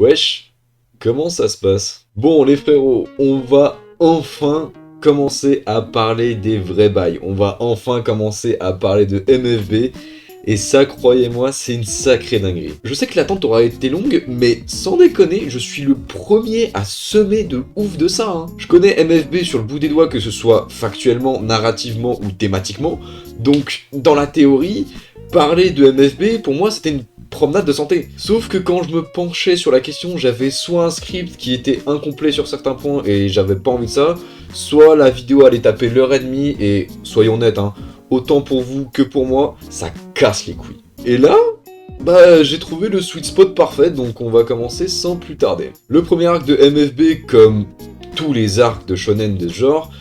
Wesh, comment ça se passe? Bon les frérots, on va enfin commencer à parler des vrais bails. On va enfin commencer à parler de MFB. Et ça, croyez-moi, c'est une sacrée dinguerie. Je sais que l'attente aura été longue, mais sans déconner, je suis le premier à semer de ouf de ça. Je connais MFB sur le bout des doigts, que ce soit factuellement, narrativement ou thématiquement. Donc, dans la théorie, parler de MFB, pour moi, c'était une promenade de santé. Sauf que quand je me penchais sur la question, j'avais soit un script qui était incomplet sur certains points et j'avais pas envie de ça, soit la vidéo allait taper l'heure et demie et, soyons honnêtes, autant pour vous que pour moi, ça casse les couilles. Et là, j'ai trouvé le sweet spot parfait, donc on va commencer sans plus tarder. Le premier arc de MFB, comme tous les arcs de shonen de ce genre,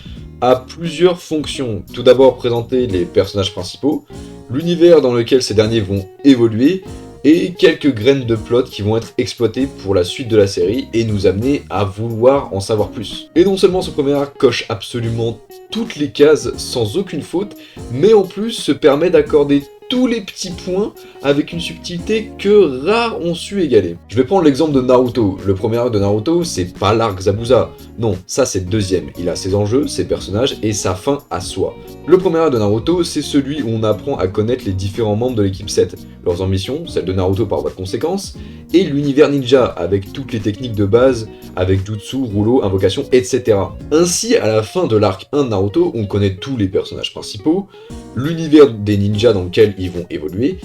a plusieurs fonctions. Tout d'abord présenter les personnages principaux, l'univers dans lequel ces derniers vont évoluer, et quelques graines de plot qui vont être exploitées pour la suite de la série et nous amener à vouloir en savoir plus. Et non seulement ce premier arc coche absolument toutes les cases sans aucune faute, mais en plus se permet d'accorder tous les petits points avec une subtilité que rares ont su égaler. Je vais prendre l'exemple de Naruto. Le premier arc de Naruto, c'est pas l'arc Zabuza. Non, ça c'est le deuxième. Il a ses enjeux, ses personnages et sa fin à soi. Le premier arc de Naruto, c'est celui où on apprend à connaître les différents membres de l'équipe 7, leurs ambitions, celles de Naruto par voie de conséquence, et l'univers ninja, avec toutes les techniques de base, avec jutsu, rouleau, invocation, etc. Ainsi, à la fin de l'arc 1 de Naruto, on connaît tous les personnages principaux, l'univers des ninjas dans lequel ils vont évoluer,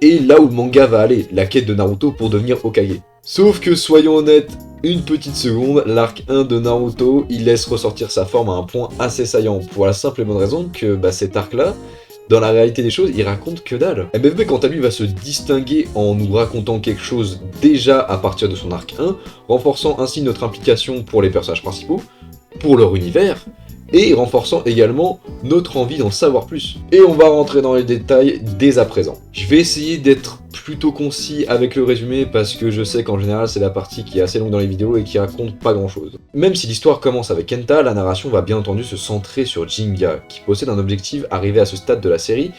et là où le manga va aller, la quête de Naruto pour devenir Hokage. Sauf que, soyons honnêtes, une petite seconde, l'arc 1 de Naruto, il laisse ressortir sa forme à un point assez saillant, pour la simple et bonne raison que cet arc-là, dans la réalité des choses, il raconte que dalle. MFB, quant à lui, va se distinguer en nous racontant quelque chose déjà à partir de son arc 1, renforçant ainsi notre implication pour les personnages principaux, pour leur univers, et renforçant également notre envie d'en savoir plus. Et on va rentrer dans les détails dès à présent. Je vais essayer d'être plutôt concis avec le résumé parce que je sais qu'en général c'est la partie qui est assez longue dans les vidéos et qui raconte pas grand chose. Même si l'histoire commence avec Kenta, la narration va bien entendu se centrer sur Jinga, qui possède un objectif arrivé à ce stade de la série,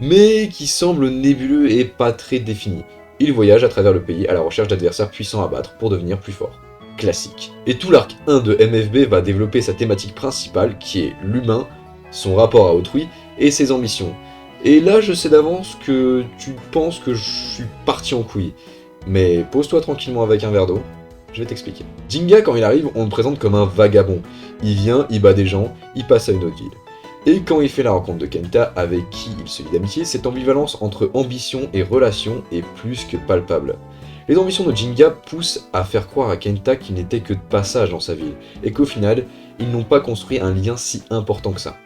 mais qui semble nébuleux et pas très défini. Il voyage à travers le pays à la recherche d'adversaires puissants à battre pour devenir plus fort. Classique. Et tout l'arc 1 de MFB va développer sa thématique principale qui est l'humain, son rapport à autrui et ses ambitions. Et là je sais d'avance que tu penses que je suis parti en couille. Mais pose-toi tranquillement avec un verre d'eau, je vais t'expliquer. Jinga, quand il arrive, on le présente comme un vagabond. Il vient, il bat des gens, il passe à une autre ville. Et quand il fait la rencontre de Kenta, avec qui il se lie d'amitié, cette ambivalence entre ambition et relation est plus que palpable. Les ambitions de Jinga poussent à faire croire à Kenta qu'il n'était que de passage dans sa ville, et qu'au final, ils n'ont pas construit un lien si important que ça.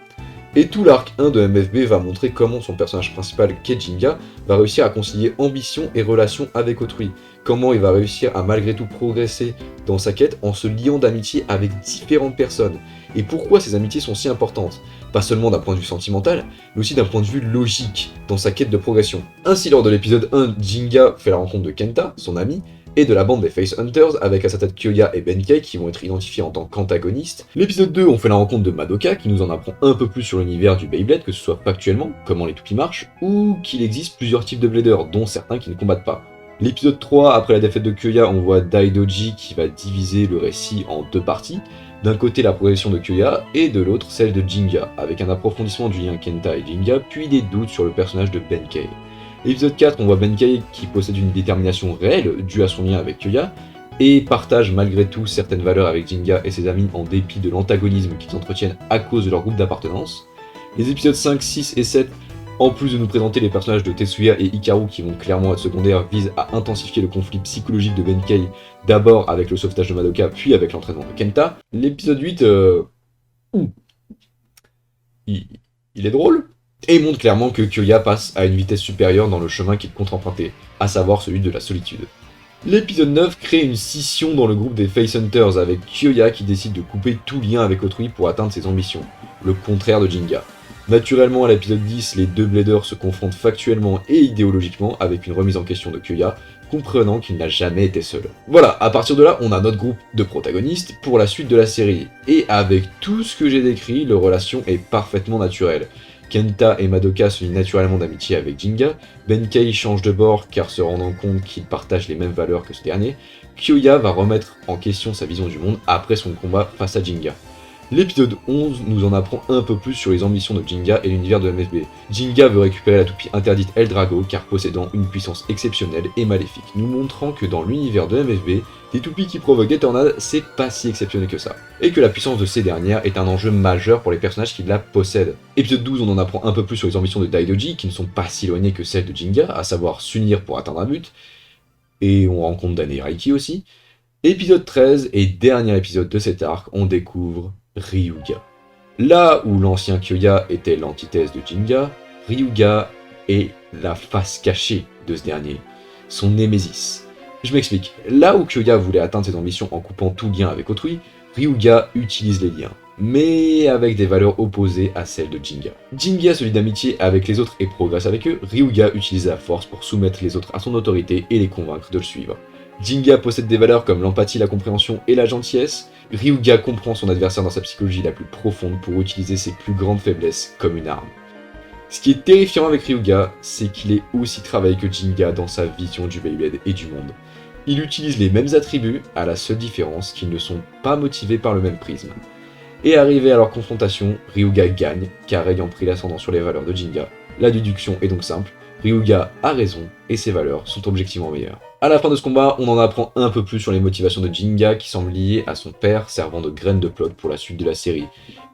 Et tout l'arc 1 de MFB va montrer comment son personnage principal, qu'est Jinga, va réussir à concilier ambition et relation avec autrui, comment il va réussir à malgré tout progresser dans sa quête en se liant d'amitié avec différentes personnes, et pourquoi ces amitiés sont si importantes, pas seulement d'un point de vue sentimental, mais aussi d'un point de vue logique dans sa quête de progression. Ainsi, lors de l'épisode 1, Jinga fait la rencontre de Kenta, son ami, et de la bande des Face Hunters, avec à sa tête Kyoya et Benkei qui vont être identifiés en tant qu'antagonistes. L'épisode 2, on fait la rencontre de Madoka, qui nous en apprend un peu plus sur l'univers du Beyblade, que ce soit factuellement, comment les toupies marchent, ou qu'il existe plusieurs types de bladers, dont certains qui ne combattent pas. L'épisode 3, après la défaite de Kyoya, on voit Daidoji qui va diviser le récit en deux parties. D'un côté la progression de Kyoya, et de l'autre celle de Jinga, avec un approfondissement du lien Kenta et Jinga, puis des doutes sur le personnage de Benkei. L'épisode 4, on voit Benkei qui possède une détermination réelle due à son lien avec Kyoya, et partage malgré tout certaines valeurs avec Jinga et ses amis en dépit de l'antagonisme qu'ils entretiennent à cause de leur groupe d'appartenance. Les épisodes 5, 6 et 7, en plus de nous présenter les personnages de Tetsuya et Hikaru qui vont clairement être secondaires, visent à intensifier le conflit psychologique de Benkei, d'abord avec le sauvetage de Madoka, puis avec l'entraînement de Kenta. L'épisode 8, il est drôle, et il montre clairement que Kyoya passe à une vitesse supérieure dans le chemin qu'il compte emprunter, à savoir celui de la solitude. L'épisode 9 crée une scission dans le groupe des Face Hunters avec Kyoya qui décide de couper tout lien avec autrui pour atteindre ses ambitions, le contraire de Jinga. Naturellement, à l'épisode 10, les deux bladers se confrontent factuellement et idéologiquement avec une remise en question de Kyoya, comprenant qu'il n'a jamais été seul. Voilà, à partir de là, on a notre groupe de protagonistes pour la suite de la série, et avec tout ce que j'ai décrit, leur relation est parfaitement naturelle. Kenta et Madoka se lient naturellement d'amitié avec Jinga, Benkei change de bord car se rendant compte qu'ils partagent les mêmes valeurs que ce dernier, Kyoya va remettre en question sa vision du monde après son combat face à Jinga. L'épisode 11 nous en apprend un peu plus sur les ambitions de Jinga et l'univers de MFB. Jinga veut récupérer la toupie interdite Eldrago car possédant une puissance exceptionnelle et maléfique, nous montrant que dans l'univers de MFB, des toupies qui provoquent des tornades, c'est pas si exceptionnel que ça. Et que la puissance de ces dernières est un enjeu majeur pour les personnages qui la possèdent. Épisode 12, on en apprend un peu plus sur les ambitions de Daidoji, qui ne sont pas si éloignées que celles de Jinga, à savoir s'unir pour atteindre un but. Et on rencontre Dan et Raiki aussi. Épisode 13, et dernier épisode de cet arc, on découvre Ryuga. Là où l'ancien Kyoya était l'antithèse de Jinga, Ryuga est la face cachée de ce dernier, son némésis. Je m'explique, là où Kyoya voulait atteindre ses ambitions en coupant tout lien avec autrui, Ryuga utilise les liens, mais avec des valeurs opposées à celles de Jinga. Jinga se lie d'amitié avec les autres et progresse avec eux, Ryuga utilise la force pour soumettre les autres à son autorité et les convaincre de le suivre. Jinga possède des valeurs comme l'empathie, la compréhension et la gentillesse. Ryuga comprend son adversaire dans sa psychologie la plus profonde pour utiliser ses plus grandes faiblesses comme une arme. Ce qui est terrifiant avec Ryuga, c'est qu'il est aussi travaillé que Jinga dans sa vision du Beyblade et du monde. Il utilise les mêmes attributs, à la seule différence qu'ils ne sont pas motivés par le même prisme. Et arrivé à leur confrontation, Ryuga gagne, car ayant pris l'ascendant sur les valeurs de Jinga. La déduction est donc simple, Ryuga a raison et ses valeurs sont objectivement meilleures. À la fin de ce combat, on en apprend un peu plus sur les motivations de Jinga qui semblent liées à son père servant de graine de plot pour la suite de la série,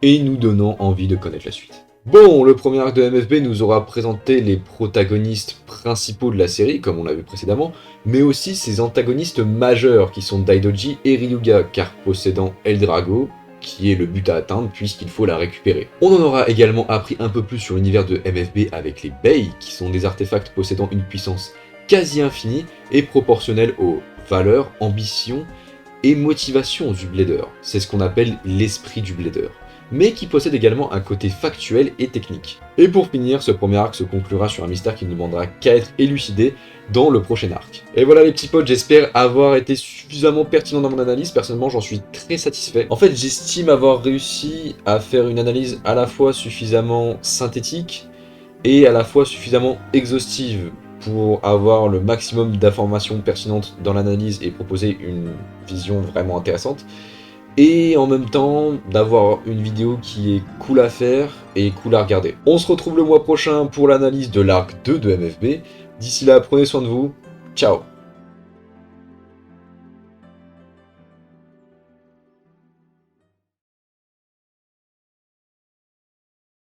et nous donnant envie de connaître la suite. Bon, le premier arc de MFB nous aura présenté les protagonistes principaux de la série, comme on l'a vu précédemment, mais aussi ses antagonistes majeurs qui sont Daidoji et Ryuga, car possédant Eldrago, qui est le but à atteindre puisqu'il faut la récupérer. On en aura également appris un peu plus sur l'univers de MFB avec les Bey, qui sont des artefacts possédant une puissance quasi infinie et proportionnelle aux valeurs, ambitions et motivations du blader. C'est ce qu'on appelle l'esprit du blader, mais qui possède également un côté factuel et technique. Et pour finir, ce premier arc se conclura sur un mystère qui ne demandera qu'à être élucidé dans le prochain arc. Et voilà les petits potes, j'espère avoir été suffisamment pertinent dans mon analyse. Personnellement, j'en suis très satisfait. En fait, j'estime avoir réussi à faire une analyse à la fois suffisamment synthétique et à la fois suffisamment exhaustive pour avoir le maximum d'informations pertinentes dans l'analyse et proposer une vision vraiment intéressante. Et en même temps, d'avoir une vidéo qui est cool à faire et cool à regarder. On se retrouve le mois prochain pour l'analyse de l'arc 2 de MFB. D'ici là, prenez soin de vous. Ciao!